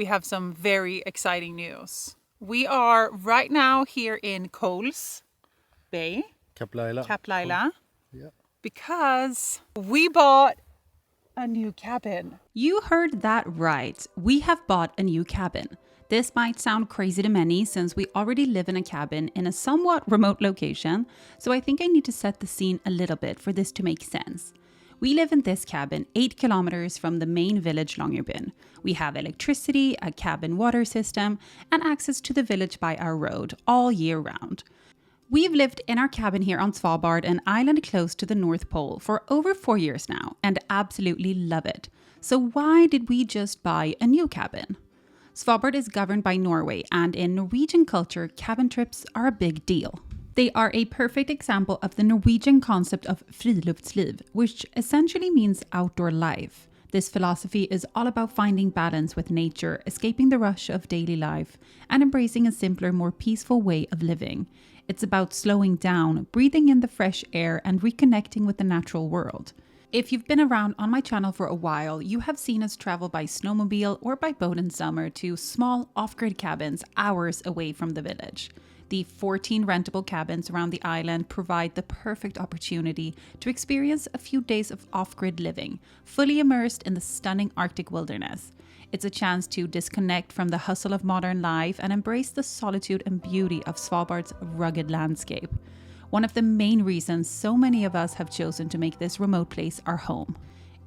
we have some very exciting news. We are right now here in Coles Bay, Cap Laila. Cap Laila, Yeah. because we bought a new cabin. You heard that right. We have bought a new cabin. This might sound crazy to many since we already live in a cabin in a somewhat remote location, so I think I need to set the scene a little bit for this to make sense. We live in this cabin 8 kilometers from the main village Longyearbyen. We have electricity, a cabin water system, and access to the village by our road all year round. We've lived in our cabin here on Svalbard, an island close to the North Pole, for over 4 years now and absolutely love it. So why did we just buy a new cabin? Svalbard is governed by Norway, and in Norwegian culture, cabin trips are a big deal. They are a perfect example of the Norwegian concept of friluftsliv, which essentially means outdoor life. This philosophy is all about finding balance with nature, escaping the rush of daily life, and embracing a simpler, more peaceful way of living. It's about slowing down, breathing in the fresh air, and reconnecting with the natural world. If you've been around on my channel for a while, you have seen us travel by snowmobile or by boat in summer to small off-grid cabins hours away from the village. The 14 rentable cabins around the island provide the perfect opportunity to experience a few days of off-grid living, fully immersed in the stunning Arctic wilderness. It's a chance to disconnect from the hustle of modern life and embrace the solitude and beauty of Svalbard's rugged landscape. One of the main reasons so many of us have chosen to make this remote place our home.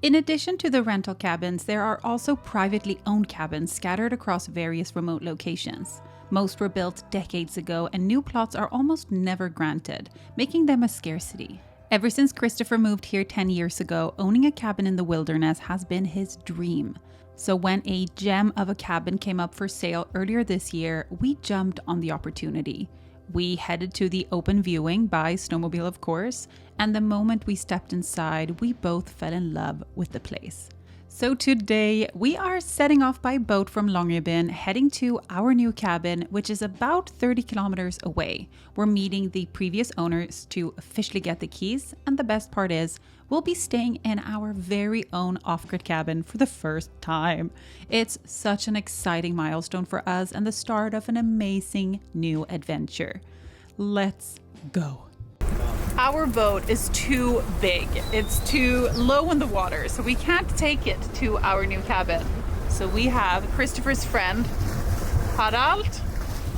In addition to the rental cabins, there are also privately owned cabins scattered across various remote locations. Most were built decades ago, and new plots are almost never granted, making them a scarcity. Ever since Christopher moved here 10 years ago, owning a cabin in the wilderness has been his dream. So when a gem of a cabin came up for sale earlier this year, we jumped on the opportunity. We headed to the open viewing by snowmobile, of course, and the moment we stepped inside, we both fell in love with the place. So today, we are setting off by boat from Longyearbyen, heading to our new cabin, which is about 30 kilometers away. We're meeting the previous owners to officially get the keys, and the best part is, we'll be staying in our very own off-grid cabin for the first time. It's such an exciting milestone for us and the start of an amazing new adventure. Let's go. Our boat is too big. It's too low in the water, so we can't take it to our new cabin. So we have Christopher's friend, Harald,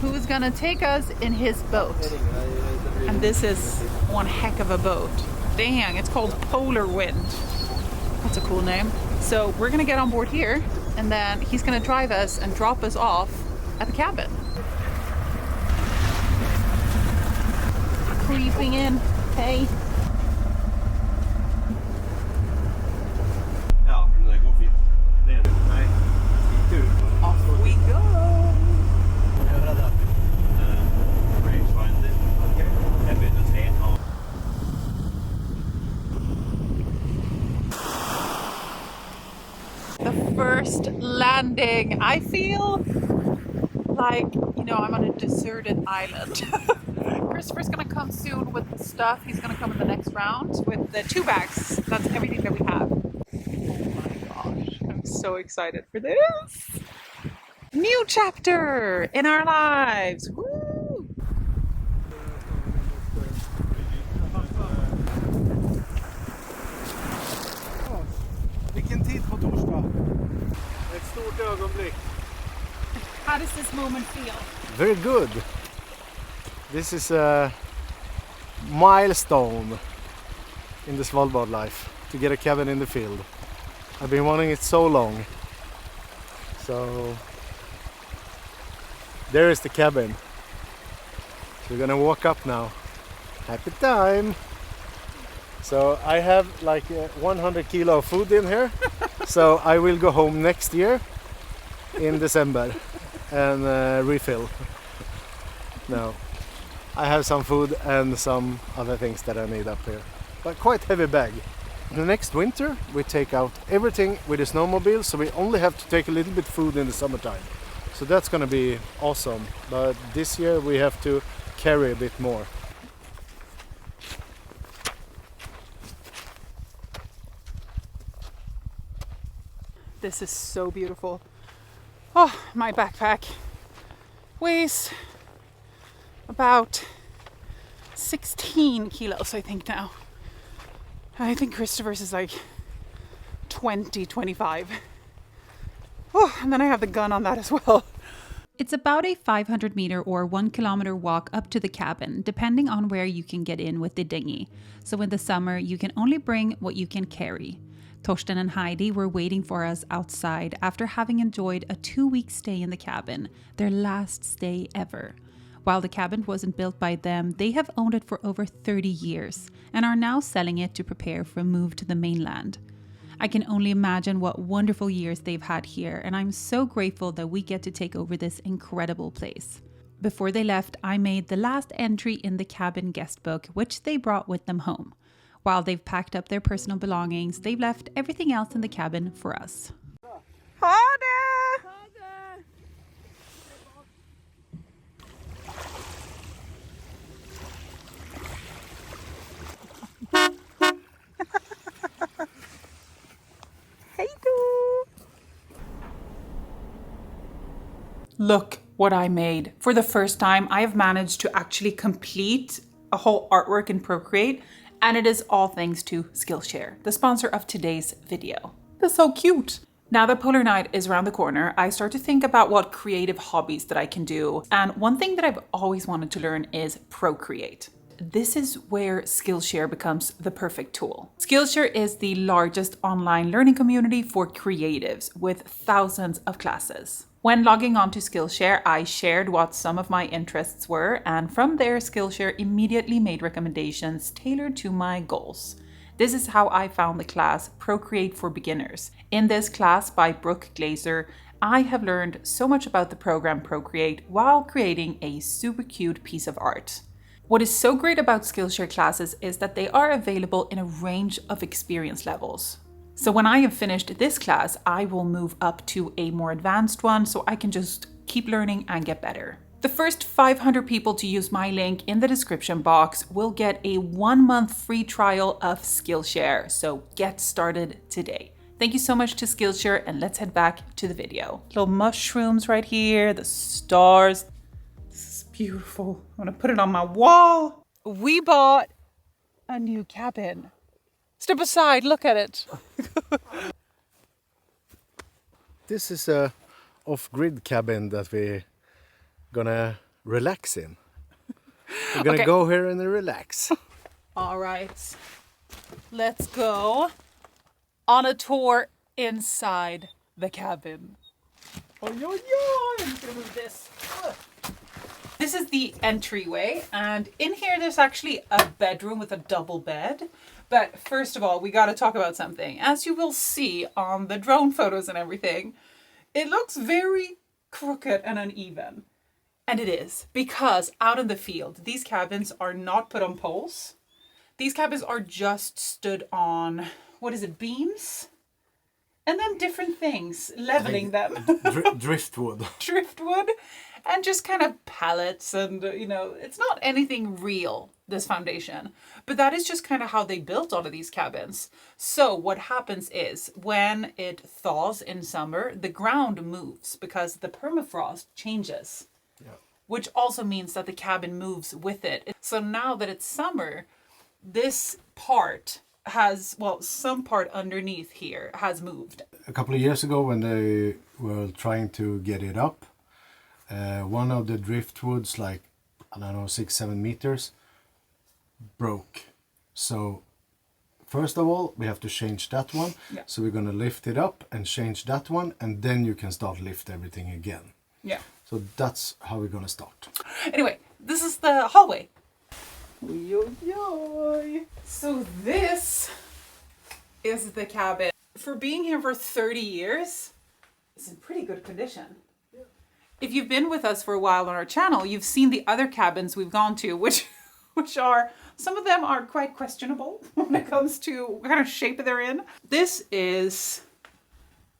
who is gonna take us in his boat. And this is one heck of a boat. Dang, it's called Polar Wind. That's a cool name. So we're gonna get on board here, and then he's gonna drive us and drop us off at the cabin. Creeping in. Hey. Ja, det går fint. Det är det. Nej, gick ut. Off we go. Göra det. Rangefinder. Okej. Jag vet att det är. The first landing. I feel like, I'm on a deserted island. Christopher's gonna come soon with the stuff. He's gonna come in the next round with the 2 bags. That's everything that we have. Oh my gosh, I'm so excited for this. New chapter in our lives. Woo! Vilken tid på torsdag? Ett stort ögonblick. How does this moment feel? Very good. This is a milestone in the Svalbard life, to get a cabin in the field. I've been wanting it so long. So there is the cabin. So we're gonna walk up now. Happy time! So I have like 100 kilo of food in here. So I will go home next year in December and refill. No. I have some food and some other things that I need up here. But quite heavy bag. The next winter we take out everything with a snowmobile, so we only have to take a little bit food in the summertime. So that's gonna be awesome. But this year we have to carry a bit more. This is so beautiful. Oh, my backpack weighs about 16 kilos, I think now. I think Christopher's is like 20, 25. Oh, and then I have the gun on that as well. It's about a 500-meter or 1 kilometer walk up to the cabin, depending on where you can get in with the dinghy. So in the summer, you can only bring what you can carry. Torsten and Heidi were waiting for us outside after having enjoyed a 2-week stay in the cabin, their last stay ever. While the cabin wasn't built by them, they have owned it for over 30 years and are now selling it to prepare for a move to the mainland. I can only imagine what wonderful years they've had here, and I'm so grateful that we get to take over this incredible place. Before they left, I made the last entry in the cabin guest book, which they brought with them home. While they've packed up their personal belongings, they've left everything else in the cabin for us. Look what I made. For the first time, I have managed to actually complete a whole artwork in Procreate, and it is all thanks to Skillshare, the sponsor of today's video. That's so cute. Now that Polar Night is around the corner, I start to think about what creative hobbies that I can do. And one thing that I've always wanted to learn is Procreate. This is where Skillshare becomes the perfect tool. Skillshare is the largest online learning community for creatives with thousands of classes. When logging on to Skillshare, I shared what some of my interests were, and from there, Skillshare immediately made recommendations tailored to my goals. This is how I found the class Procreate for Beginners. In this class by Brooke Glazer, I have learned so much about the program Procreate while creating a super cute piece of art. What is so great about Skillshare classes is that they are available in a range of experience levels. So when I have finished this class, I will move up to a more advanced one so I can just keep learning and get better. The first 500 people to use my link in the description box will get a 1-month free trial of Skillshare. So get started today. Thank you so much to Skillshare, and let's head back to the video. Little mushrooms right here, the stars. This is beautiful. I'm gonna put it on my wall. We bought a new cabin. Step aside, look at it. This is a off-grid cabin that we're gonna relax in. We're gonna go here and relax. All right, let's go on a tour inside the cabin. Oh, yo, yo. I'm gonna move this. This is the entryway, and in here there's actually a bedroom with a double bed. But first of all, we got to talk about something. As you will see on the drone photos and everything, it looks very crooked and uneven. And it is, because out in the field, these cabins are not put on poles. These cabins are just stood on, what is it, beams? And then different things, leveling them. Driftwood. Driftwood, and just kind of pallets, and it's not anything real, this foundation. But that is just kind of how they built all of these cabins. So what happens is, when it thaws in summer, the ground moves because the permafrost changes. Yeah. Which also means that the cabin moves with it. So now that it's summer, this part has, well, some part underneath here has moved. A couple of years ago, when they were trying to get it up, one of the driftwoods, like, I don't know, 6-7 meters, broke. So first of all, we have to change that one. Yeah. So we're going to lift it up and change that one, and then you can start lift everything again. Yeah. So that's how we're going to start. Anyway, this is the hallway. So this is the cabin. For being here for 30 years, it's in pretty good condition. Yeah. If you've been with us for a while on our channel, you've seen the other cabins we've gone to, which are, some of them are quite questionable when it comes to what kind of shape they're in. This is,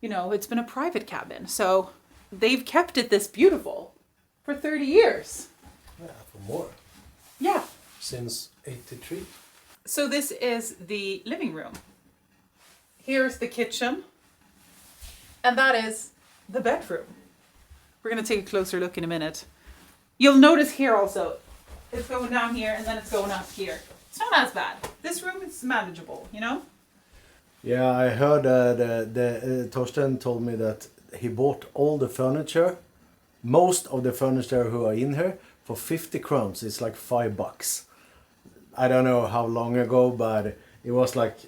it's been a private cabin, so they've kept it this beautiful for 30 years. Yeah, for more. Yeah. Since 83. So this is the living room. Here's the kitchen. And that is the bedroom. We're going to take a closer look in a minute. You'll notice here also, it's going down here and then it's going up here. It's not as bad. This room is manageable, you know? Yeah, I heard Torsten told me that he bought all the furniture, most of the furniture who are in here, for 50 crowns. It's like $5. I don't know how long ago, but it was like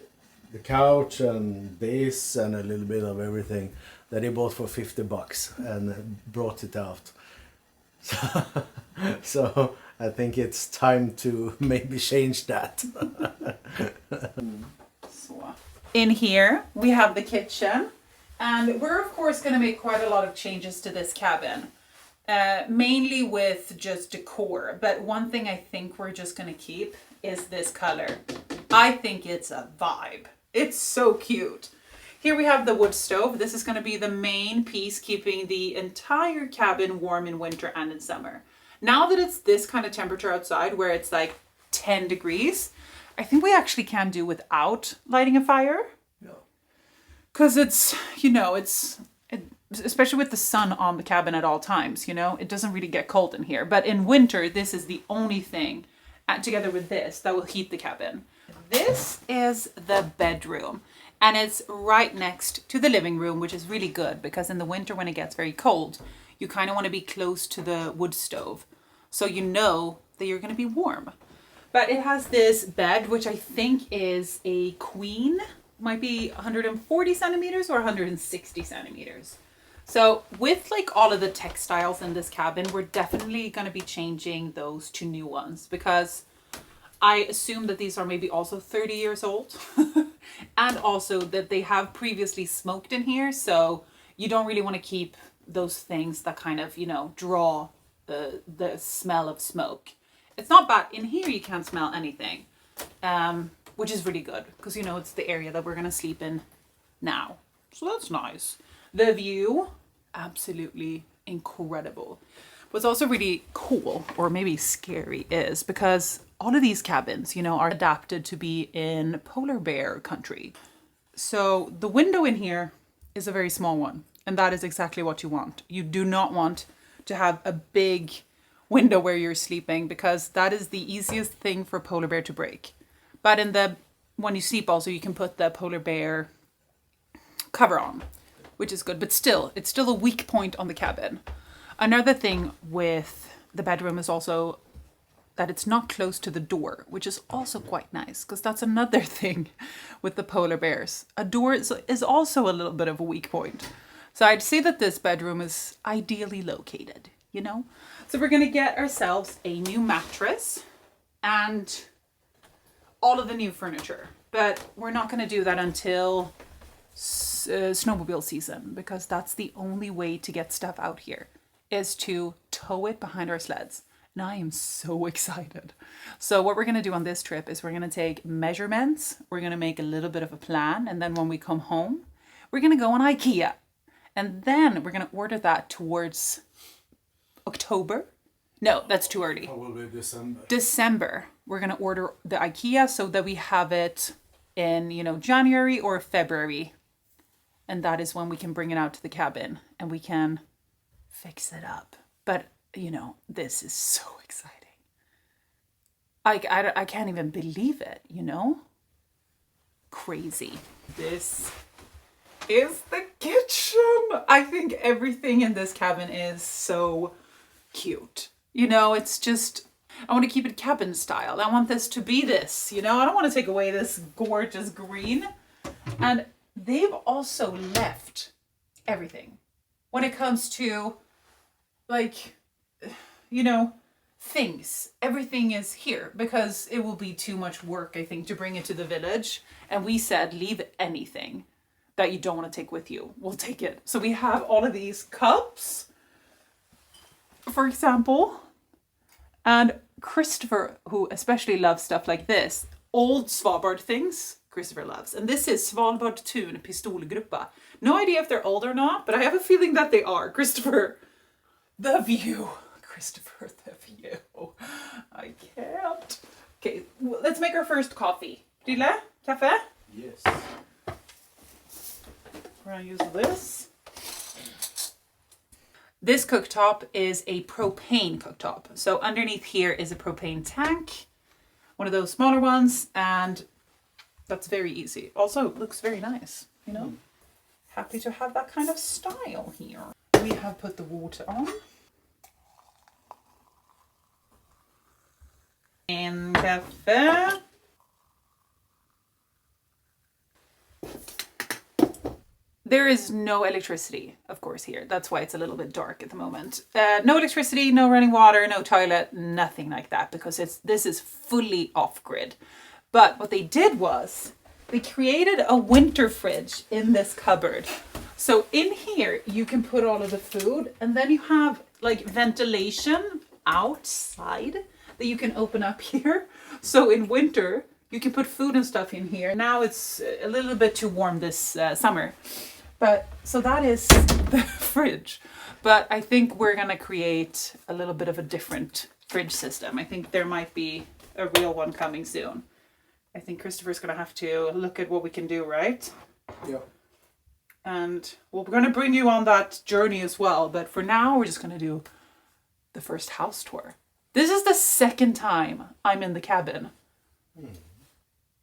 the couch and this and a little bit of everything that he bought for $50 and brought it out. So I think it's time to maybe change that. In here, we have the kitchen, and we're of course going to make quite a lot of changes to this cabin, mainly with just decor. But one thing I think we're just going to keep is this color. I think it's a vibe. It's so cute. Here we have the wood stove. This is going to be the main piece keeping the entire cabin warm in winter and in summer. Now that it's this kind of temperature outside where it's like 10 degrees, I think we actually can do without lighting a fire. Yeah. Because it's, you know, especially with the sun on the cabin at all times, you know, it doesn't really get cold in here. But in winter, this is the only thing, together with this, that will heat the cabin. This is the bedroom. And it's right next to the living room, which is really good because in the winter when it gets very cold, you kind of want to be close to the wood stove. So you know that you're going to be warm. But it has this bed, which I think is a queen, might be 140 centimeters or 160 centimeters. So with like all of the textiles in this cabin, we're definitely going to be changing those to new ones because I assume that these are maybe also 30 years old and also that they have previously smoked in here. So you don't really want to keep those things that kind of, you know, draw the smell of smoke. It's not bad. In here, you can't smell anything, which is really good because, you know, it's the area that we're going to sleep in now. So that's nice. The view, absolutely incredible. What's also really cool, or maybe scary, is because all of these cabins, you know, are adapted to be in polar bear country. So the window in here is a very small one, and that is exactly what you want. You do not want to have a big window where you're sleeping because that is the easiest thing for a polar bear to break. But when you sleep also, you can put the polar bear cover on, which is good, but still, it's still a weak point on the cabin. Another thing with the bedroom is also that it's not close to the door, which is also quite nice because that's another thing with the polar bears. A door is also a little bit of a weak point. So I'd say that this bedroom is ideally located, you know? So we're going to get ourselves a new mattress and all of the new furniture, but we're not going to do that until snowmobile season because that's the only way to get stuff out here is to tow it behind our sleds. And I am so excited. So what we're going to do on this trip is we're going to take measurements. We're going to make a little bit of a plan. And then when we come home, we're going to go on IKEA. And then we're going to order that towards October. No, that's too early. Probably December. December. We're going to order the IKEA so that we have it in, you know, January or February. And that is when we can bring it out to the cabin and we can fix it up. But, you know, this is so exciting. I can't even believe it, you know? Crazy. This is the kitchen. I think everything in this cabin is so cute. You know, it's just, I want to keep it cabin style. I want this to be this, you know? I don't want to take away this gorgeous green. And they've also left everything. When it comes to, like, you know, things, everything is here because it will be too much work, I think, to bring it to the village. And we said, leave anything that you don't want to take with you. We'll take it. So we have all of these cups, for example, and Christopher, who especially loves stuff like this, old Svalbard things, Christopher loves. And this is Svalbard Tun Pistolgruppa. No idea if they're old or not, but I have a feeling that they are. Christopher, the view. Christopher, the view. I can't. Okay, let's make our first coffee. Rille? Kaffe? Yes. We're gonna use this. This cooktop is a propane cooktop. So underneath here is a propane tank, one of those smaller ones, and that's very easy. Also, it looks very nice, you know? Happy to have that kind of style here. We have put the water on. And cafe. There is no electricity, of course, here. That's why it's a little bit dark at the moment. No electricity, no running water, no toilet, nothing like that, because this is fully off-grid. But what they did was they created a winter fridge in this cupboard. So in here, you can put all of the food, and then you have like ventilation outside that you can open up here. So in winter, you can put food and stuff in here. Now it's a little bit too warm this summer. But so that is the fridge. But I think we're gonna create a little bit of a different fridge system. I think there might be a real one coming soon. I think Christopher's gonna have to look at what we can do, right? Yeah. And well, we're gonna bring you on that journey as well. But for now, we're just gonna do the first house tour. This is the second time I'm in the cabin.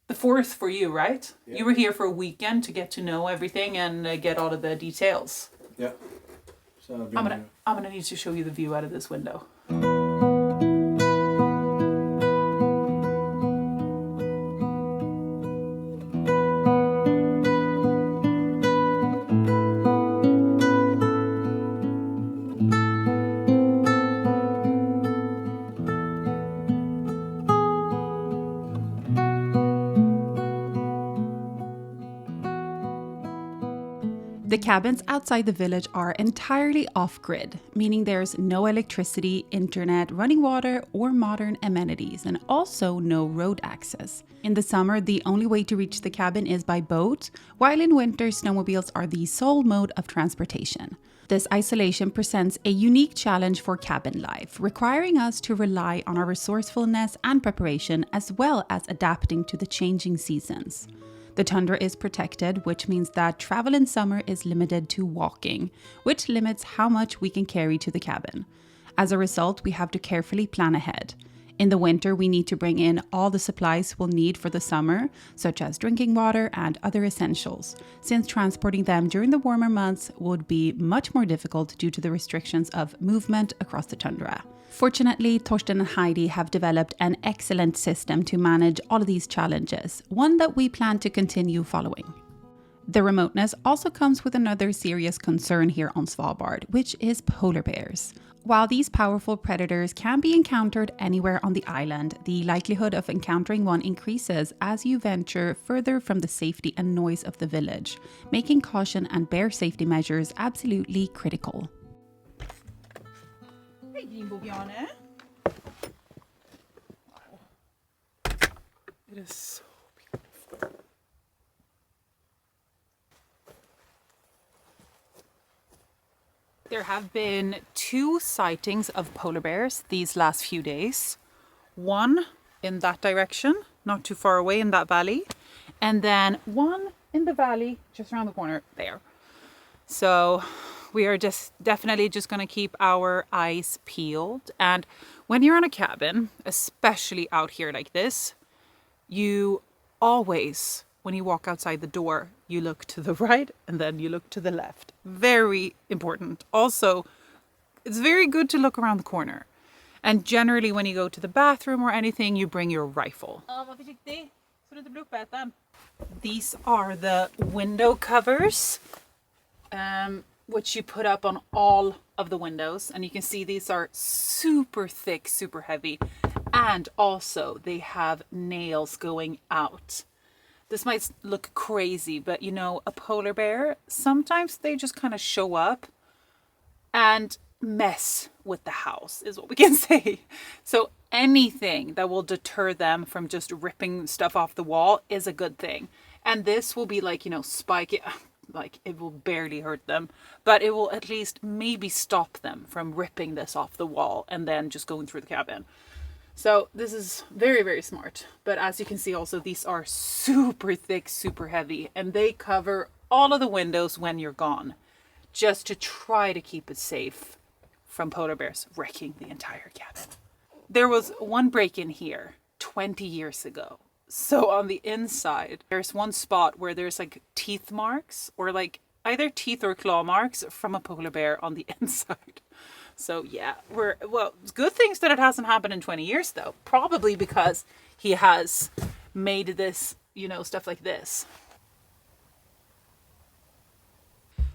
The fourth for you, right? Yeah. You were here for a weekend to get to know everything and get all of the details. Yeah. So I'm gonna need to show you the view out of this window. The cabins outside the village are entirely off-grid, meaning there's no electricity, internet, running water, or modern amenities, and also no road access. In the summer, the only way to reach the cabin is by boat, while in winter, snowmobiles are the sole mode of transportation. This isolation presents a unique challenge for cabin life, requiring us to rely on our resourcefulness and preparation, as well as adapting to the changing seasons. The tundra is protected, which means that travel in summer is limited to walking, which limits how much we can carry to the cabin. As a result, we have to carefully plan ahead. In the winter, we need to bring in all the supplies we'll need for the summer, such as drinking water and other essentials, since transporting them during the warmer months would be much more difficult due to the restrictions of movement across the tundra. Fortunately, Torsten and Heidi have developed an excellent system to manage all of these challenges, one that we plan to continue following. The remoteness also comes with another serious concern here on Svalbard, which is polar bears. While these powerful predators can be encountered anywhere on the island, the likelihood of encountering one increases as you venture further from the safety and noise of the village, making caution and bear safety measures absolutely critical. Hey, Bjorne. Wow. It is so beautiful. There have been 2 sightings of polar bears these last few days. One in that direction, not too far away in that valley, and then one in the valley just around the corner there. So we are definitely just going to keep our eyes peeled. And when you're in a cabin, especially out here like this, you always, when you walk outside the door, you look to the right and then you look to the left. Very important. Also, it's very good to look around the corner. And generally when you go to the bathroom or anything, you bring your rifle. These are the window covers, which you put up on all of the windows. And you can see these are super thick, super heavy. And also they have nails going out. This might look crazy, but you know, a polar bear, sometimes they just kind of show up and mess with the house, is what we can say. So anything that will deter them from just ripping stuff off the wall is a good thing. And this will be like, you know, spiky, like it will barely hurt them, but it will at least maybe stop them from ripping this off the wall and then just going through the cabin. So this is very, very smart. But as you can see also, these are super thick, super heavy, and they cover all of the windows when you're gone, just to try to keep it safe from polar bears wrecking the entire cabin. There was one break-in here 20 years ago. So on the inside, there's one spot where there's like teeth marks or like either teeth or claw marks from a polar bear on the inside. So yeah, it's good things that it hasn't happened in 20 years though. Probably because he has made this, you know, stuff like this.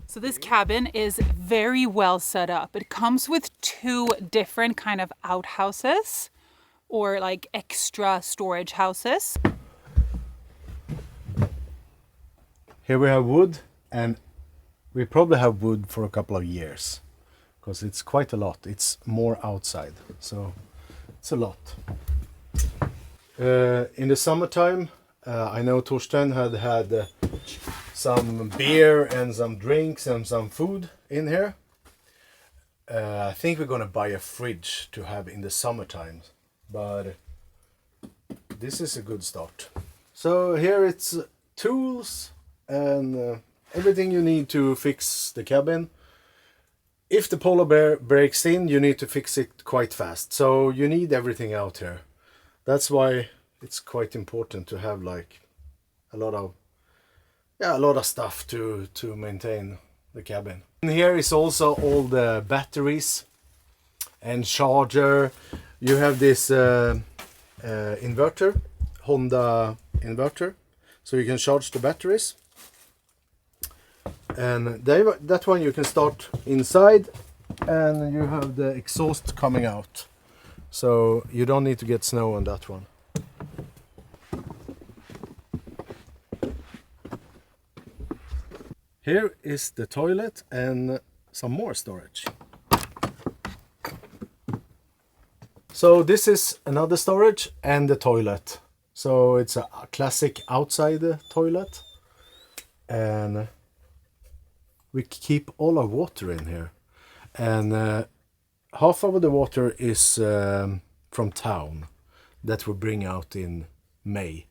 So this cabin is very well set up. It comes with 2 different kind of outhouses or like extra storage houses. Here we have wood, and we probably have wood for a couple of years because it's quite a lot. It's more outside, so it's a lot. In the summertime, I know Torsten had some beer and some drinks and some food in here. I think we're gonna buy a fridge to have in the summertime, but this is a good start. So here it's tools and everything you need to fix the cabin. If the polar bear breaks in, you need to fix it quite fast. So you need everything out here. That's why it's quite important to have like a lot of stuff to maintain the cabin. And here is also all the batteries and charger. You have this inverter, Honda inverter, so you can charge the batteries. And that one you can start inside, and you have the exhaust coming out, so you don't need to get snow on that one. Here is the toilet and some more storage. So this is another storage and the toilet. So it's a classic outside toilet, and we keep all our water in here, and half of the water is from town that we bring out in May,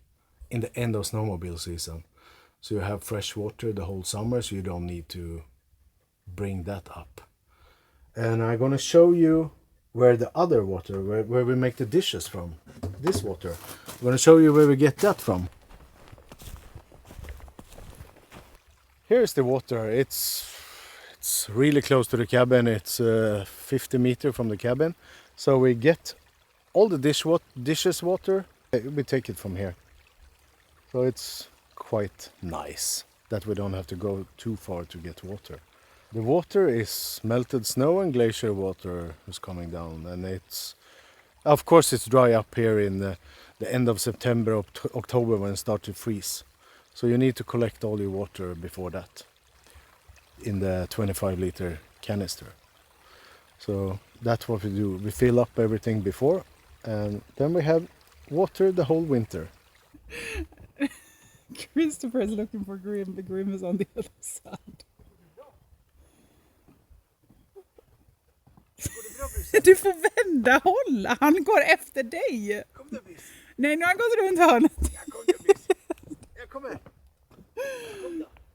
in the end of snowmobile season. So you have fresh water the whole summer, so you don't need to bring that up. And I'm gonna show you where the other water, where we make the dishes from, this water. I'm gonna show you where we get that from. Here's the water. It's really close to the cabin. It's 50 meters from the cabin. So we get all the dishes water. We take it from here. So it's quite nice that we don't have to go too far to get water. The water is melted snow and glacier water is coming down, and it's, of course, it's dry up here in the end of September, October, when it starts to freeze. So you need to collect all your water before that in the 25-liter canister. So that's what we do. We fill up everything before, and then we have water the whole winter. Christopher is looking for Grim. The Grim is on the other side. Du får vända, hålla. Han går efter dig. Kom då, Bis. Nej, nu har han gått runt hörnet. Kom då, Bis. Jag kommer.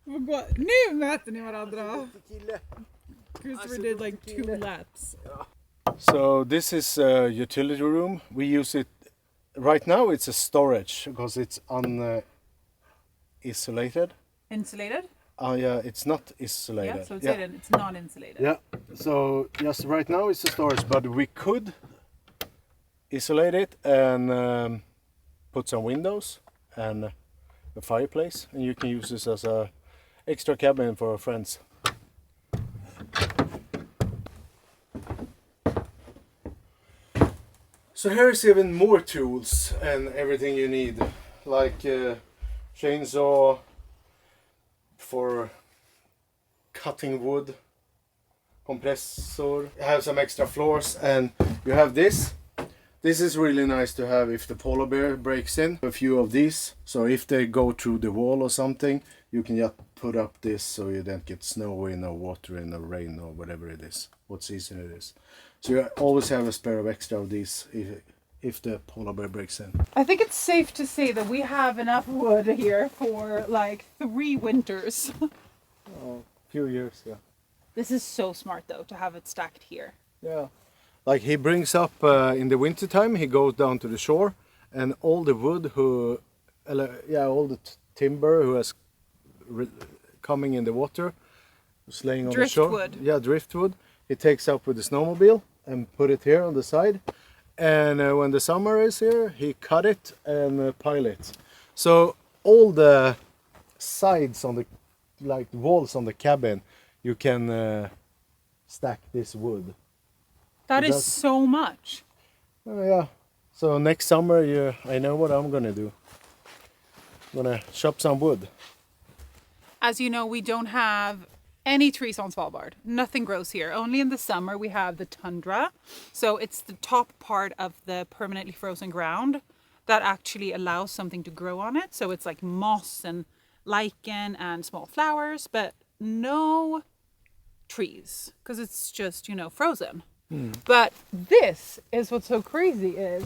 Kom då. Nu möter ni varandra. Kille. Christopher did like 2 laps. So this is a utility room. We use it right now. It's a storage because it's isolated. Insulated? Yeah, it's not isolated. Yeah, so it's non-insulated. Yeah, so just right now it's a storage, but we could isolate it and put some windows and a fireplace, and you can use this as a extra cabin for friends. So here's even more tools and everything you need, like chainsaw for cutting wood, compressor. I have some extra floors, and you have this. This is really nice to have if the polar bear breaks in. A few of these, so if they go through the wall or something, you can just put up this so you don't get snow in or water in or rain or whatever it is, what season it is. So you always have a spare of extra of these if the polar bear breaks in. I think it's safe to say that we have enough wood here for like 3 winters. A few years, yeah. This is so smart though to have it stacked here. Yeah. Like he brings up in the winter time, he goes down to the shore, and all the wood all the timber who has coming in the water, who's laying on the shore. Driftwood. Yeah, driftwood. He takes up with the snowmobile and put it here on the side. And when the summer is here, he cut it and pile it. So all the sides on the walls on the cabin, you can stack this wood. That is so much. Yeah. So next summer, I know what I'm gonna do. I'm gonna chop some wood. As you know, we don't have any trees on Svalbard. Nothing grows here. Only in the summer we have the tundra. So it's the top part of the permanently frozen ground that actually allows something to grow on it. So it's like moss and lichen and small flowers, but no trees because it's just, frozen. But this is what's so crazy is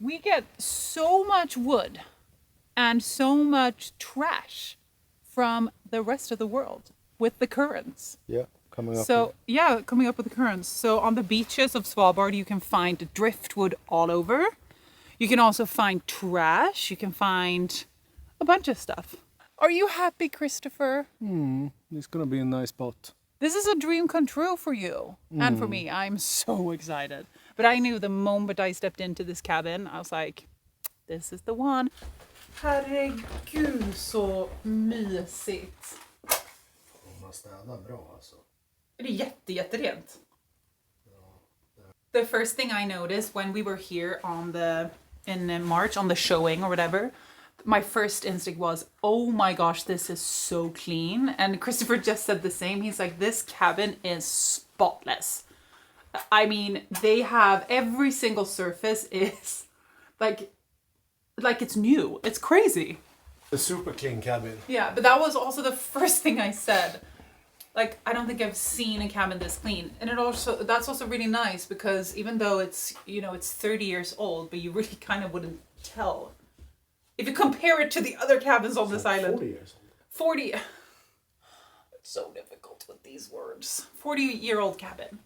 we get so much wood and so much trash from the rest of the world with the currents. Yeah, coming up. Coming up with the currents. So on the beaches of Svalbard, you can find driftwood all over. You can also find trash. You can find a bunch of stuff. Are you happy, Christopher? It's gonna be a nice spot. This is a dream come true for you and for me. I'm so excited. But I knew the moment I stepped into this cabin, I was like, this is the one. Herregud, så mysigt. Man städar bra alltså. Det är jätterent. The first thing I noticed when we were here in March on the showing or whatever, my first instinct was, oh my gosh, this is so clean. And Christopher just said the same. He's like, this cabin is spotless. I mean, they have every single surface is like it's new. It's crazy. A super clean cabin. Yeah, but that was also the first thing I said. Like, I don't think I've seen a cabin this clean. And that's also really nice because even though it's 30 years old, but you really kind of wouldn't tell. If you compare it to the other cabins on this island. 40 years old. 40. It's so difficult with these words. 40-year-old cabin.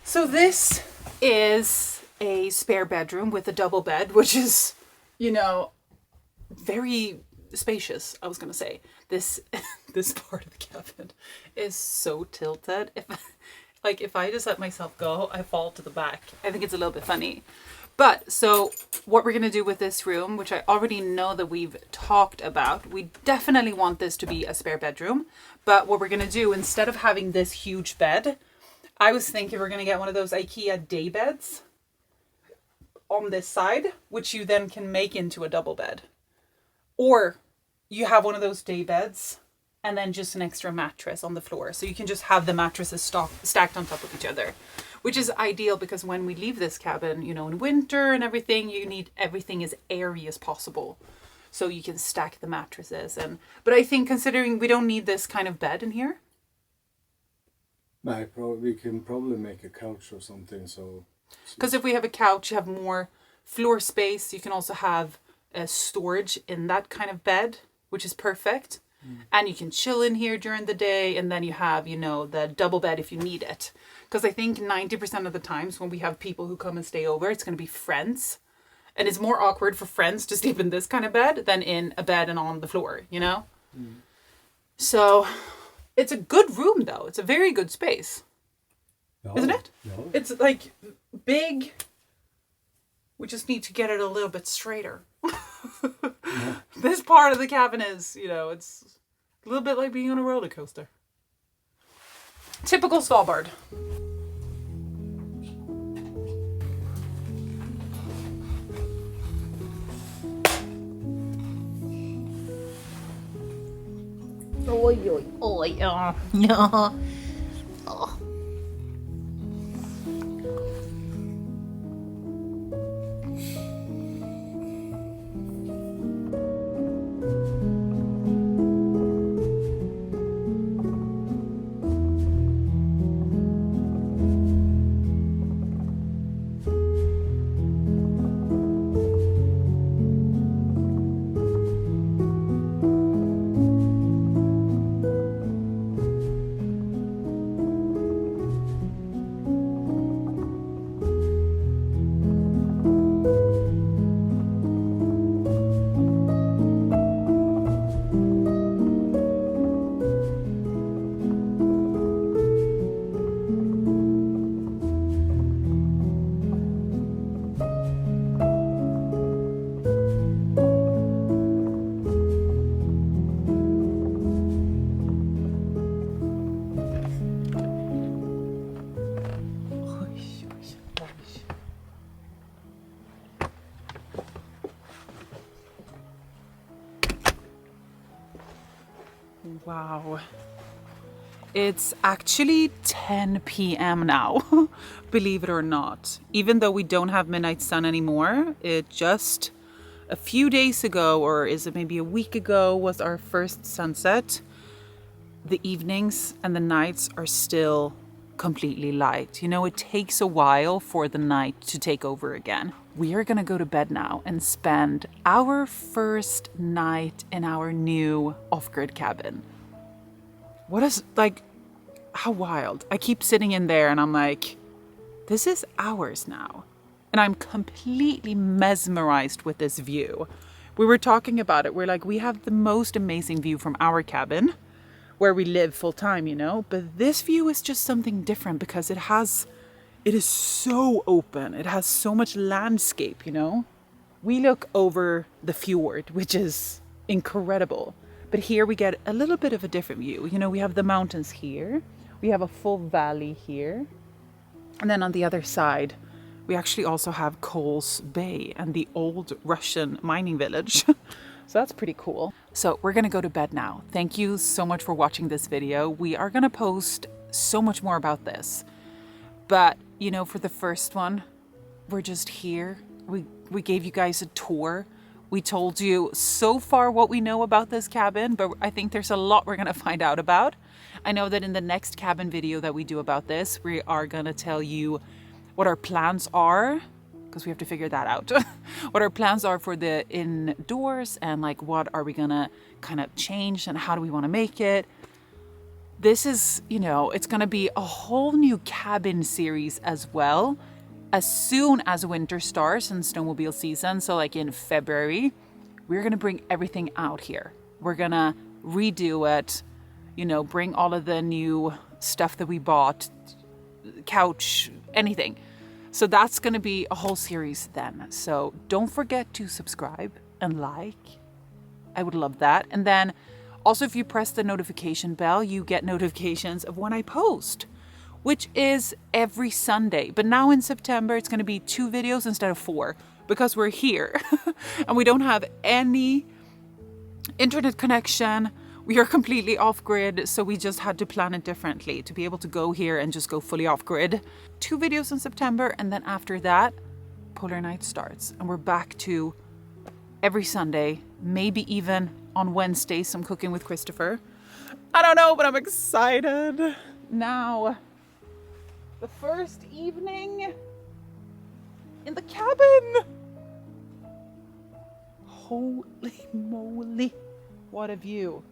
So this is a spare bedroom with a double bed, which is, very spacious, I was going to say. This part of the cabin is so tilted. If I just let myself go, I fall to the back. I think it's a little bit funny. But so what we're going to do with this room, which I already know that we've talked about, we definitely want this to be a spare bedroom. But what we're going to do, instead of having this huge bed, I was thinking we're going to get one of those IKEA day beds on this side, which you then can make into a double bed. Or you have one of those day beds and then just an extra mattress on the floor. So you can just have the mattresses stacked on top of each other, which is ideal because when we leave this cabin, in winter and everything, you need everything as airy as possible. So you can stack the mattresses. But I think considering we don't need this kind of bed in here. No, we can probably make a couch or something. Because if we have a couch, you have more floor space. You can also have a storage in that kind of bed, which is perfect. And you can chill in here during the day. And then you have, the double bed if you need it. Because I think 90% of the times when we have people who come and stay over, it's going to be friends. And it's more awkward for friends to sleep in this kind of bed than in a bed and on the floor, So it's a good room, though. It's a very good space. Isn't it? No. It's like big. We just need to get it a little bit straighter. Yeah. This part of the cabin is, it's a little bit like being on a roller coaster. Typical Svalbard. Oj, ja. Wow. It's actually 10 p.m. now, believe it or not. Even though we don't have midnight sun anymore, it just a few days ago, or is it maybe a week ago, was our first sunset. The evenings and the nights are still completely light. You know, it takes a while for the night to take over again. We are gonna go to bed now and spend our first night in our new off-grid cabin. What is, like, how wild. I keep sitting in there and I'm like, this is ours now. And I'm completely mesmerized with this view. We were talking about it. We're like, we have the most amazing view from our cabin where we live full time, you know, but this view is just something different because it is so open. It has so much landscape, you know. We look over the fjord, which is incredible. But here we get a little bit of a different view. You know, we have the mountains here. We have a full valley here. And then on the other side, we actually also have Coles Bay and the old Russian mining village. So that's pretty cool. So we're gonna go to bed now. Thank you so much for watching this video. We are gonna post so much more about this. But, you know, for the first one, we're just here. We gave you guys a tour. We told you so far what we know about this cabin, but I think there's a lot we're gonna find out about. I know that in the next cabin video that we do about this, we are gonna tell you what our plans are, because we have to figure that out. What our plans are for the indoors and like what are we gonna kind of change and how do we wanna make it. This is, you know, it's gonna be a whole new cabin series as well. As soon as winter starts and snowmobile season, so like in February, we're gonna bring everything out here. We're gonna redo it, you know, bring all of the new stuff that we bought, couch, anything. So that's gonna be a whole series then. So don't forget to subscribe and like. I would love that. And then also if you press the notification bell, you get notifications of when I post, which is every Sunday. But now in September, it's gonna be 2 videos instead of 4 because we're here and we don't have any internet connection. We are completely off grid. So we just had to plan it differently to be able to go here and just go fully off grid. 2 videos in September. And then after that, Polar Night starts and we're back to every Sunday, maybe even on Wednesday, some cooking with Christopher. I don't know, but I'm excited. Now, the first evening in the cabin. Holy moly, what a view.